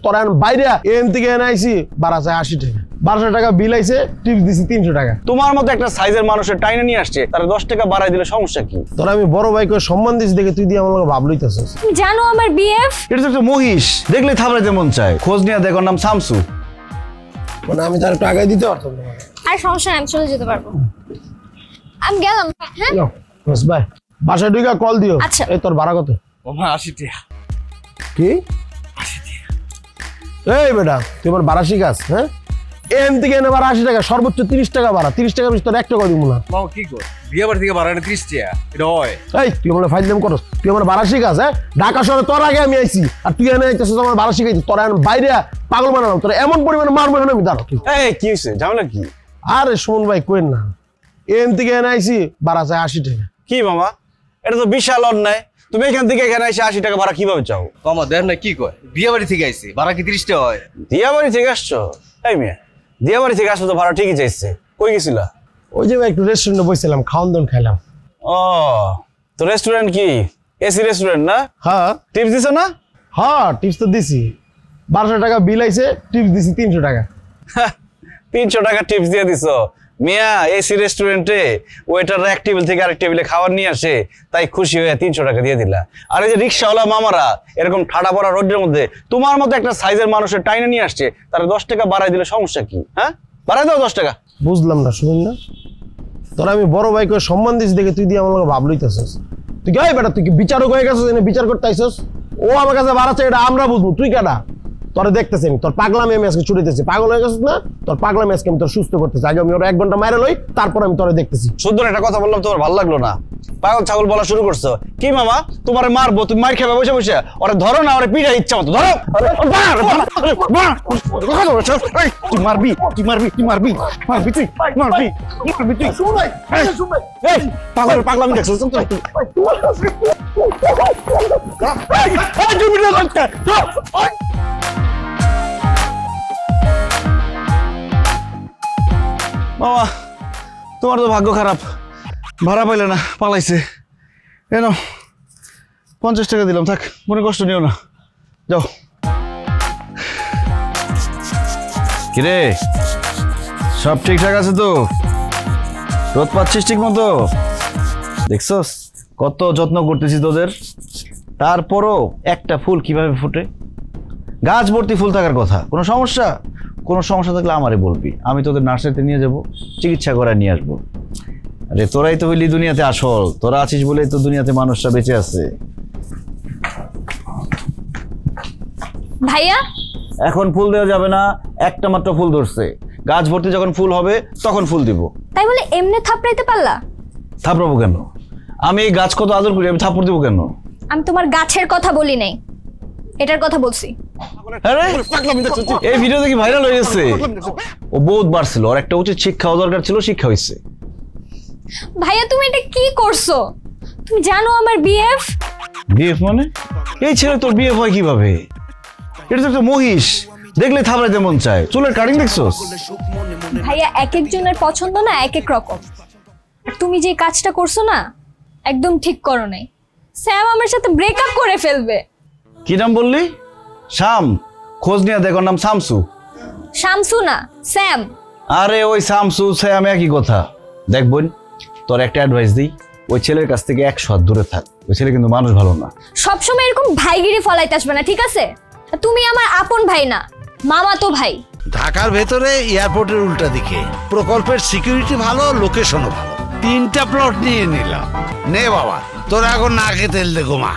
তোরা বাইরে এন থেকে এনে আইছি ভাড়া চাই 80 টাকা 1200 টাকা বিল আইছে টিপস দিছি 300 টাকা তোমার মতো একটা সাইজের মানুষের টাইনে নিয়ে আসছে তার 10 টাকা বাড়াই দিলে সমস্যা কি তোরা আমি বড় ভাইকে সম্মান দিছি দেখে তুই দিয়ে আমার লগে ভাব লইতাছস তুমি জানো আমার বিএফ এটা তো একটা মহিষ দেখলে থাবড়াইতে মন চায় খোঁজ নিয়ে দেখো নাম শামসু মানে আমি তার টাকা দিতে পারতাম না আর সমস্যা নাই আমি চলে যেতে পারবো আমি গেলাম হ্যাঁ বাস বাই বাসা ঢুকা কল দিও আচ্ছা এই তোর ভাড়া কত ওমা 80 টাকা কি 80 টাকা এই বেটা তুই আমার ভাড়া শিখাস হ্যাঁ এন থেকে এনে ভাড়া 80 টাকা সর্বোচ্চ 30 টাকা ভাড়া 30 টাকা বেশি তোর 1 টাকা দিব না মাও কি কর বিয়ে বাড়ি থেকে ভাড়া 30 টাকা এটা হয় এই তুই আমার ফাইজলাম করস তুই আমার ভাড়া শিখাস হ্যাঁ ঢাকা শহরে তোর আগে আমি আইছি আর তুই এনে আইতেছিস আমার ভাড়া শিখাইছিস তোর বাইরে পাগল বানানো তোর এমন পরিমাণে মারবো না আমি দাঁড়া এই কি হইছে ঝামেলা কি আরে সুমন ভাই কইন না এন থেকে এনে আইছি ভাড়া চাই 80 টাকা কি মামা এটা তো বিশাল অন্যায় তুমি এখান থেকে এখানে এসে 80 টাকা ভাড়া কিভাবে চাও মামা দেন না কি কয় বিয়ে বাড়ি থেকে আইছে ভাড়া কি 30 টাকা হয় দিয়াবাড়ি থেকে আসছো এই মেয়ে দিয়াবাড়ি থেকে আসছো তো ভাড়া ঠিকই চাইছে কই গেছিলা ওই যে ভাই একটু রেস্টুরেন্টে বসেছিলাম খাওয়ান দাওয়ান খাইলাম ও তো রেস্টুরেন্ট কি এসি রেস্টুরেন্ট না হ্যাঁ টিপস দিছো না হ্যাঁ টিপস তো দিছি 1200 টাকা বিল আইছে টিপস দিছি 300 টাকা 300 টাকা টিপস দিয়ে দিছো মিয়া এসি রেস্টুরেন্টে ওয়েটার এক টেবিল থেকে আরেক টেবিলে খাবার নিয়ে আসে তাই খুশি হয়ে 300 টাকা দিয়ে দিলা আর এই যে রিক্সাওয়ালা মামারা এরকম ঠাডা পড়া রোদের মধ্যে তোমার মতো একটা সাইজের মানুষের টাইনে নিয়ে আসছে তার 10 টাকা বাড়াই দিলে সমস্যা কি হ্যাঁ বাড়াই দাও 10 টাকা বুঝলাম না শুনুন না তোর আমি বড় ভাইকে সম্মান দিছি দেখে তুই দিয়ে আমার লগে ভাব লইতাছস তুই কি বেটা তুই কি বিচারক হয়ে গেছস এনে বিচার করতে আইছস ও আমার কাছে বাড়াচ্ছে এটা আমরা বুঝবো তুই কেডা তোরে দেখতেছি আমি তোর পাগলামি আমি আজকে ছুটিতেছি পাগল হয়ে গেছিস না তোর পাগলামি আজকে আমি তোর সুস্থ করতেছি আগে আমি ওরা 1 ঘন্টা মাইরে লই তারপর আমি তোরে দেখতেছি শুদ্ধ একটা কথা বললাম তোমার ভালো লাগলো না পাগল ছাগল বলা শুরু করছো কি মামা তোমারে মারবো তুমি মার খাবে বসে বসে ওরে ধরো না ওরে পিটাই ইচ্ছা মতো ধরো তুই মারবি তুই মারবি তুই মারবি মারবি তুই মারবি মারবি তুই এই পাগল পাগলামি দেখছো মামা তোমার তো ভাগ্য খারাপ ভাড়া পাইলে না পালাইছে কেন 50 টাকা দিলাম থাক মনে কষ্ট নিও না যাও কিরে সব ঠিকঠাক আছে তো রোদ পাচ্ছিস ঠিক মতো দেখছস কত যত্ন করতেছি তোদের তারপরও একটা ফুল কিভাবে ফোটে গাছ ভর্তি ফুল থাকার কথা কোনো সমস্যা থাকলে আমারে বলবি আমি তোদের নার্সারিতে নিয়ে যাব চিকিৎসা করে নিয়ে আসবো আরে তোরাই তো হইলি দুনিয়াতে আসল তোরা আছিস বলেই তো দুনিয়াতে মানুষরা বেঁচে আছে ভাইয়া এখন ফুল দেওয়া যাবে না একটা মাত্র ফুল ধরছে গাছ ভর্তি যখন ফুল হবে তখন ফুল দিব তাই বলে এমনি থাপড়াইতে পারলা থাপড়াবো কেন আমি এই গাছ কত আদর করি আমি থাপড় দিব কেন আমি তোমার গাছের কথা বলি নাই এটার কথা বলছি এই ভিডিও দেখি ভাইরাল হয়ে গেছে ও বহুত বার ছিল আর একটা উচিত শিক্ষা দরকার ছিল শিক্ষা হয়েছে ভাইয়া তুমি এটা কি করছো তুমি জানো আমার বিএফ বিএফ মানে এই ছেলে তোর বিএফ হয় কিভাবে এটা তো একটা মহিষ দেখলে থাবড়াইতে মন চায় চুলের কাটিং দেখছস ভাইয়া এক একজনের পছন্দ না এক এক রকম তুমি যে কাজটা করছো না একদম ঠিক করো নাই স্যাম আমার সাথে ব্রেকআপ করে ফেলবে কি নাম বললি শাম খোঁজ নিয়ে দেখো নাম শামসু শামসু না স্যাম আরে ওই শামসু স্যাম একই কথা দেখ বোন তোর একটা অ্যাডভাইস দিই ওই ছেলের কাছ থেকে 100 হাত দূরে থাক ওই ছেলে কিন্তু মানুষ ভালো না সবসময় এরকম ভাইগিরি ফলাইতে আসবে না ঠিক আছে তুমি আমার আপন ভাই না মামা তো ভাই ঢাকার ভেতরে এয়ারপোর্টের উল্টা দিকে প্রকল্পের সিকিউরিটি ভালো লোকেশনও ভালো 3টা প্লট নিয়ে নিলাম নে বাবা তোরা এখন নাকে তেল দে ঘুমা